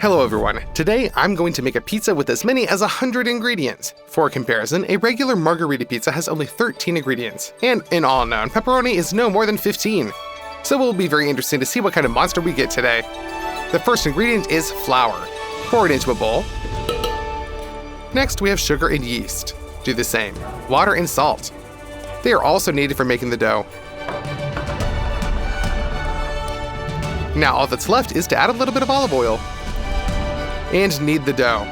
Hello everyone, today I'm going to make a pizza with as many as 100 ingredients. For comparison, a regular margherita pizza has only 13 ingredients, and in all known, pepperoni is no more than 15. So it will be very interesting to see what kind of monster we get today. The first ingredient is flour. Pour it into a bowl. Next we have sugar and yeast. Do the same. Water and salt. They are also needed for making the dough. Now all that's left is to add a little bit of olive oil. And knead the dough.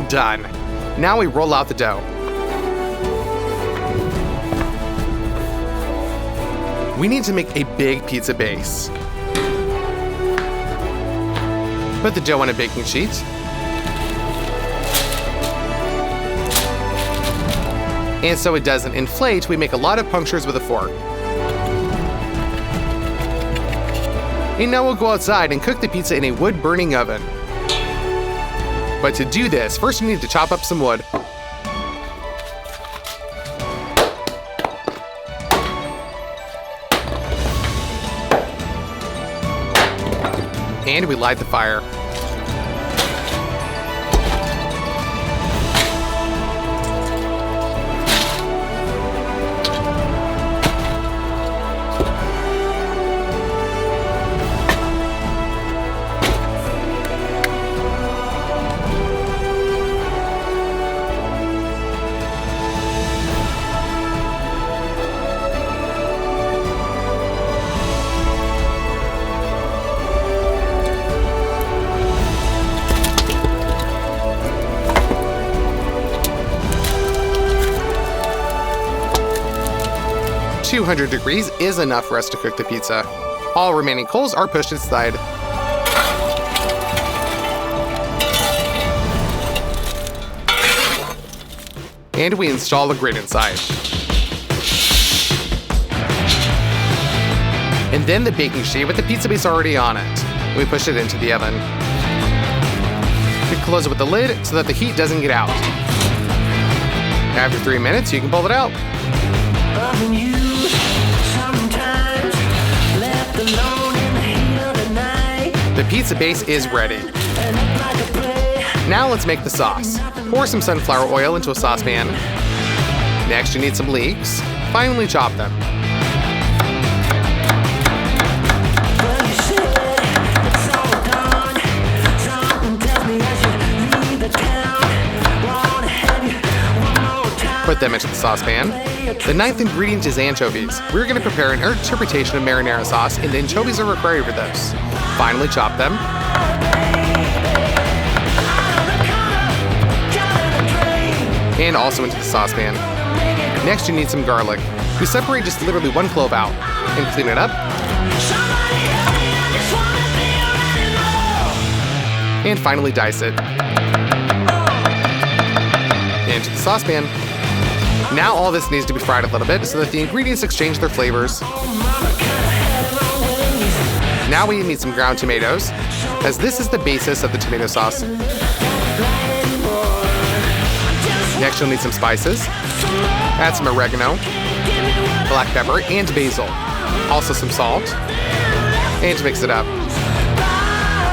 Done. Now we roll out the dough. We need to make a big pizza base. Put the dough on a baking sheet. And so it doesn't inflate, we make a lot of punctures with a fork. And now we'll go outside and cook the pizza in a wood-burning oven. But to do this, first we need to chop up some wood. And we light the fire. .200 degrees is enough for us to cook the pizza. All remaining coals are pushed aside. And we install the grate inside. And then the baking sheet with the pizza base already on it. We push it into the oven. We close it with the lid so that the heat doesn't get out. After 3 minutes, you can pull it out. The pizza base is ready. Now let's make the sauce. Pour some sunflower oil into a saucepan. Next you need some leeks. Finely chop them. Put them into the saucepan. The 9th ingredient is anchovies. We're going to prepare an interpretation of marinara sauce, and the anchovies are required for this. Finely chop them. And also into the saucepan. Next you need some garlic. We separate just literally 1 clove out and clean it up. And finally dice it. Into the saucepan. Now all this needs to be fried a little bit so that the ingredients exchange their flavors. Now we need some ground tomatoes, as this is the basis of the tomato sauce. Next you'll need some spices. Add some oregano, black pepper, and basil. Also some salt. And to mix it up.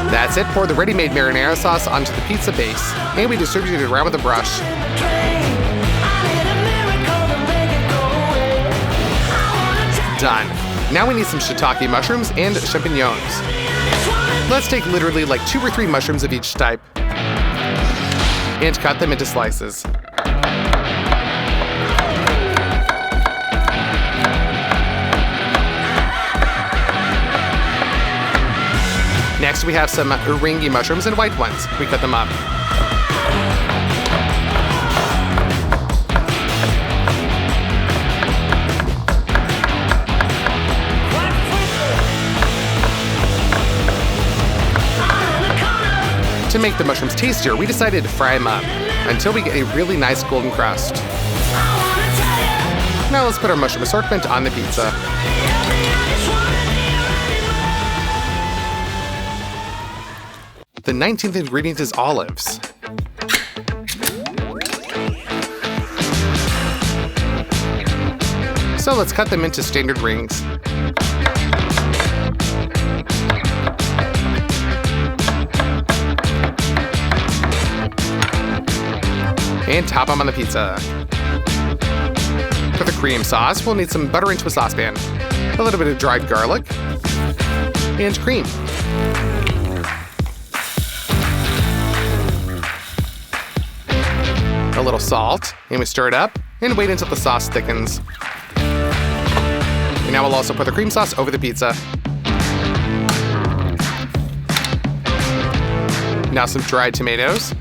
That's it. Pour the ready-made marinara sauce onto the pizza base, and we distribute it around with a brush. Done. Now we need some shiitake mushrooms and champignons. Let's take literally like 2 or 3 mushrooms of each type and cut them into slices. Next we have some urangi mushrooms and white ones. We cut them up. To make the mushrooms tastier, we decided to fry them up until we get a really nice golden crust. Now let's put our mushroom assortment on the pizza. The 19th ingredient is olives. So let's cut them into standard rings. And top them on the pizza. For the cream sauce, we'll need some butter into a saucepan, a little bit of dried garlic, and cream. A little salt, and we stir it up and wait until the sauce thickens. And now we'll also put the cream sauce over the pizza. Now some dried tomatoes.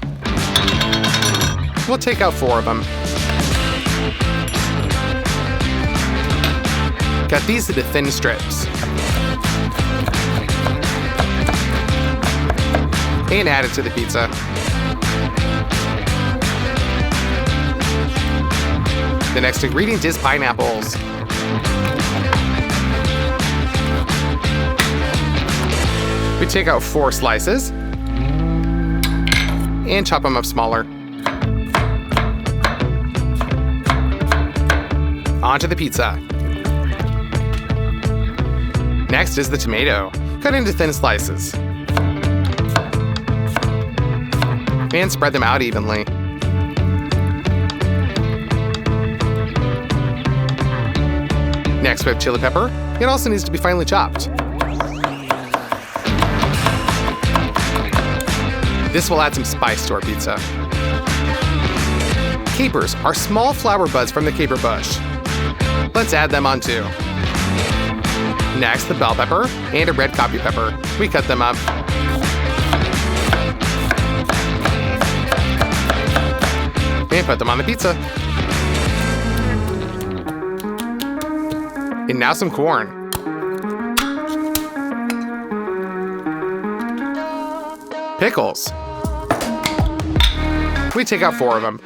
We'll take out 4 of them. Cut these into thin strips. And add it to the pizza. The next ingredient is pineapples. We take out 4 slices and chop them up smaller. Onto the pizza. Next is the tomato, cut into thin slices. And spread them out evenly. Next we have chili pepper. It also needs to be finely chopped. This will add some spice to our pizza. Capers are small flower buds from the caper bush. Let's add them on too. Next, the bell pepper and a red copy pepper. We cut them up. And put them on the pizza. And now some corn. Pickles. We take out 4 of them.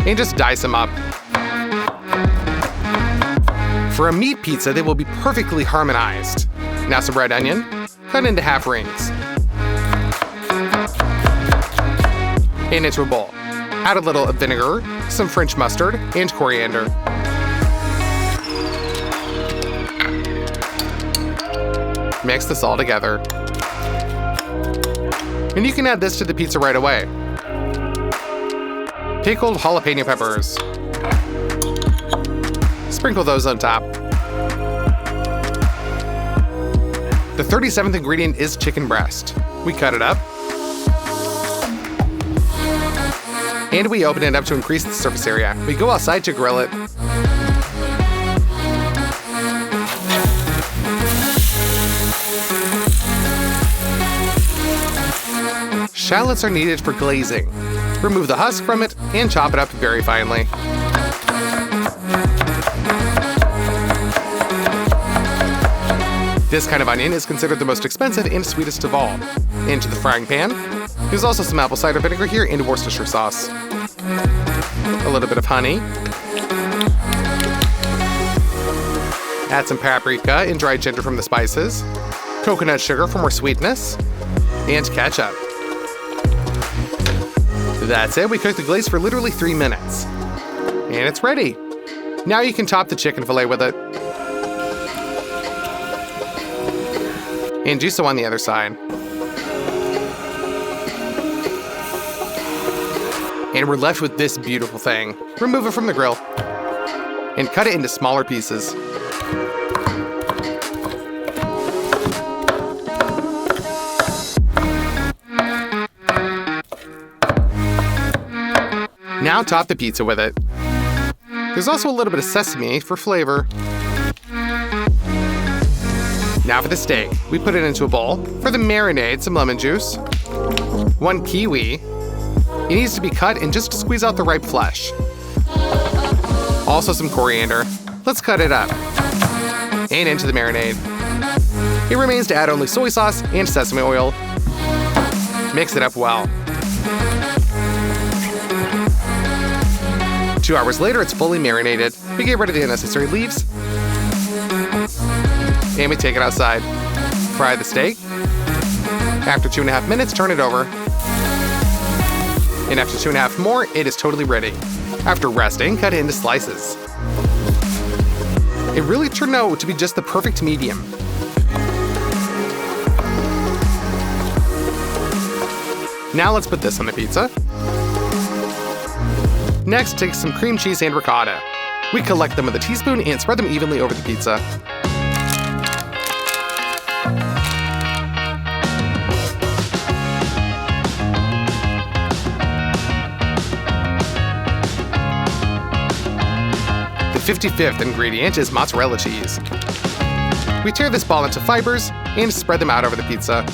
And just dice them up. For a meat pizza, they will be perfectly harmonized. Now some red onion, cut into half rings. And into a bowl. Add a little vinegar, some French mustard, and coriander. Mix this all together. And you can add this to the pizza right away. Pickled jalapeno peppers. Sprinkle those on top. The 37th ingredient is chicken breast. We cut it up. And we open it up to increase the surface area. We go outside to grill it. Shallots are needed for glazing. Remove the husk from it and chop it up very finely. This kind of onion is considered the most expensive and sweetest of all. Into the frying pan. There's also some apple cider vinegar here and Worcestershire sauce. A little bit of honey. Add some paprika and dried ginger from the spices. Coconut sugar for more sweetness. And ketchup. That's it. We cook the glaze for literally 3 minutes. And it's ready. Now you can top the chicken fillet with it. And do so on the other side. And we're left with this beautiful thing. Remove it from the grill. And cut it into smaller pieces. Now top the pizza with it. There's also a little bit of sesame for flavor. Now for the steak. We put it into a bowl. For the marinade, some lemon juice. 1 kiwi. It needs to be cut and just squeeze out the ripe flesh. Also some coriander. Let's cut it up. And into the marinade. It remains to add only soy sauce and sesame oil. Mix it up well. 2 hours later, it's fully marinated. We get rid of the unnecessary leaves. And we take it outside. Fry the steak. After 2.5 minutes, turn it over. And after 2.5 more, it is totally ready. After resting, cut it into slices. It really turned out to be just the perfect medium. Now let's put this on the pizza. Next, take some cream cheese and ricotta. We collect them with a teaspoon and spread them evenly over the pizza. The 55th ingredient is mozzarella cheese. We tear this ball into fibers and spread them out over the pizza.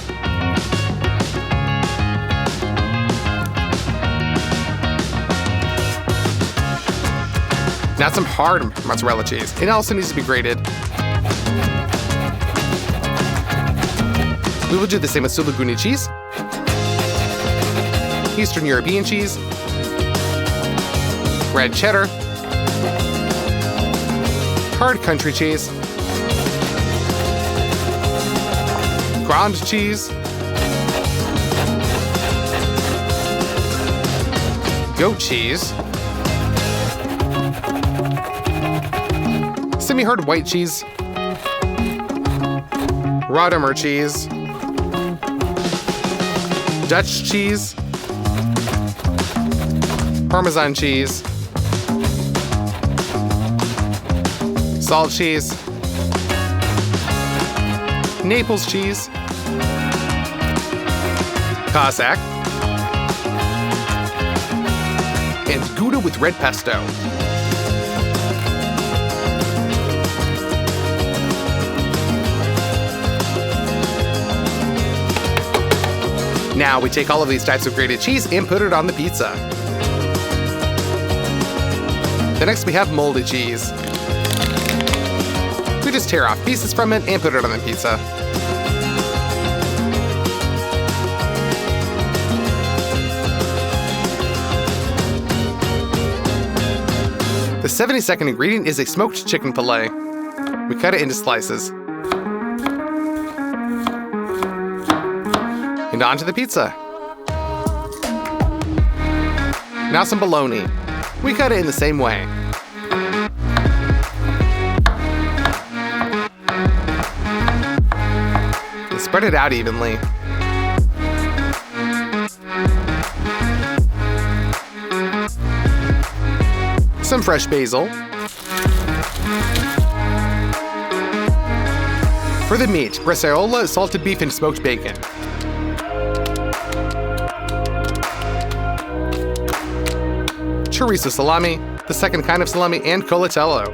Now some hard mozzarella cheese. It also needs to be grated. We will do the same with Suluguni cheese, Eastern European cheese, red cheddar, hard country cheese, Grand cheese, goat cheese, semi-hard white cheese, Rottermer cheese, Dutch cheese, Parmesan cheese, salt cheese, Naples cheese, Cossack, and Gouda with red pesto. Now we take all of these types of grated cheese and put it on the pizza. Then next we have moldy cheese. We just tear off pieces from it and put it on the pizza. The 72nd ingredient is a smoked chicken fillet. We cut it into slices. And onto the pizza. Now some bologna. We cut it in the same way. And spread it out evenly. Some fresh basil. For the meat, bresaola, salted beef, and smoked bacon. Chorizo salami, the second kind of salami, and colatello.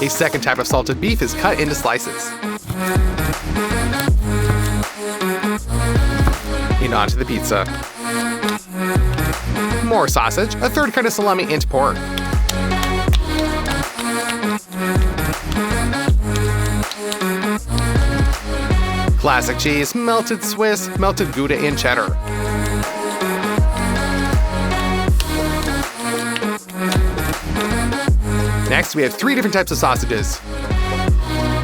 A second type of salted beef is cut into slices. And onto the pizza. More sausage, a third kind of salami, and pork. Classic cheese, melted Swiss, melted Gouda, and cheddar. Next, we have 3 different types of sausages.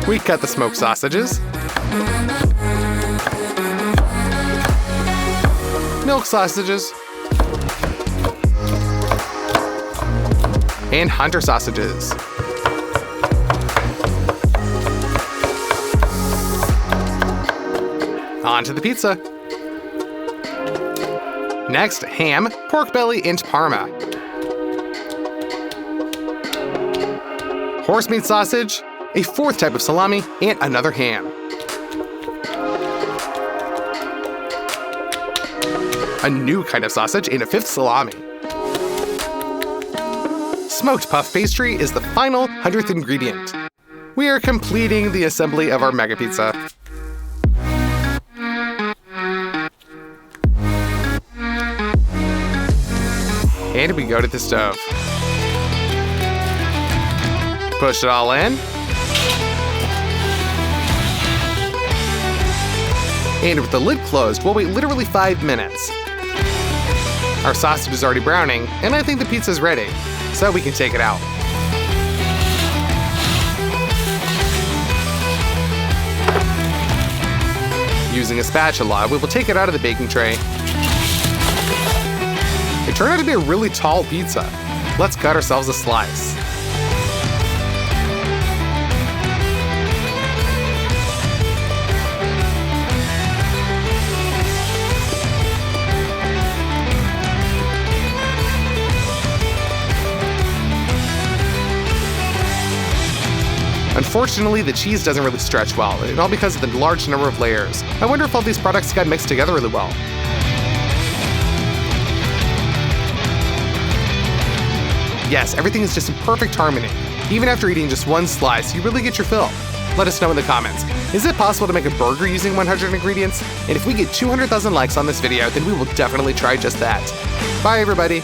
We cut the smoked sausages, milk sausages, and hunter sausages. Onto the pizza. Next, ham, pork belly, and parma. Horse meat sausage, a 4th type of salami, and another ham. A new kind of sausage and a 5th salami. Smoked puff pastry is the final 100th ingredient. We are completing the assembly of our mega pizza. And we go to the stove. Push it all in. And with the lid closed, we'll wait literally 5 minutes. Our sausage is already browning, and I think the pizza's ready, so we can take it out. Using a spatula, we will take it out of the baking tray. It turned out to be a really tall pizza. Let's cut ourselves a slice. Unfortunately, the cheese doesn't really stretch well, and all because of the large number of layers. I wonder if all these products got mixed together really well. Yes, everything is just in perfect harmony. Even after eating just one slice, you really get your fill. Let us know in the comments. Is it possible to make a burger using 100 ingredients? And if we get 200,000 likes on this video, then we will definitely try just that. Bye, everybody.